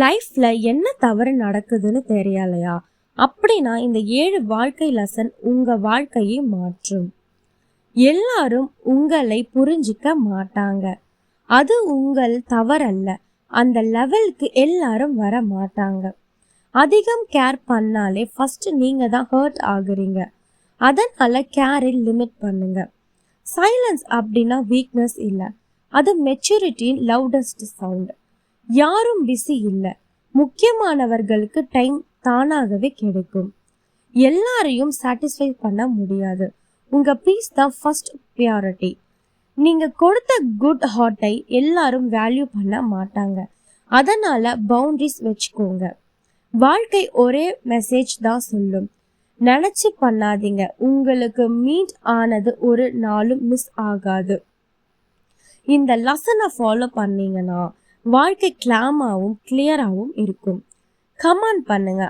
லைஃப்ல என்ன தவறு நடக்குதுன்னு தெரியலையா? அப்படின்னா இந்த 7 வாழ்க்கை லெசன் உங்க வாழ்க்கையை மாற்றும். எல்லாரும் உங்களை புரிஞ்சிக்க மாட்டாங்க. அது உங்கள் தவறல்ல. அந்த லெவலுக்கு எல்லாரும் வர மாட்டாங்க. அதிகம் கேர் பண்ணாலே ஃபர்ஸ்ட் நீங்க தான் ஹர்ட் ஆகுறீங்க. அதனால கேரில் லிமிட் பண்ணுங்க. சைலன்ஸ் அப்படின்னா வீக்னஸ் இல்லை, அது மெச்சூரிட்டியின் லவுடஸ்ட் சவுண்ட். யாரும் பிஸி இல்லை, முக்கியமானவர்களுக்கு டைம் தானாகவே கிடைக்கும். எல்லாரையும் சாட்டிஸ்ஃபை பண்ண முடியாது. உங்க பீஸ் தான் ஃபர்ஸ்ட் ப்ரியாரிட்டி. நீங்க கொடுத்த குட் ஹார்ட்டை எல்லாரும் வேல்யூ பண்ண மாட்டாங்க. அதனால பவுண்டரிஸ் வச்சுக்கோங்க. வாழ்க்கை ஒரே மெசேஜ் தான் சொல்லும். நினைச்சு பண்ணாதீங்க. உங்களுக்கு மீட் ஆனது ஒரு நாளும் மிஸ் ஆகாது. இந்த லெசனை ஃபாலோ பண்ணீங்கன்னா வாழ்க்கை கிளாமாவும் கிளியராகவும் இருக்கும். கமெண்ட் பண்ணுங்க.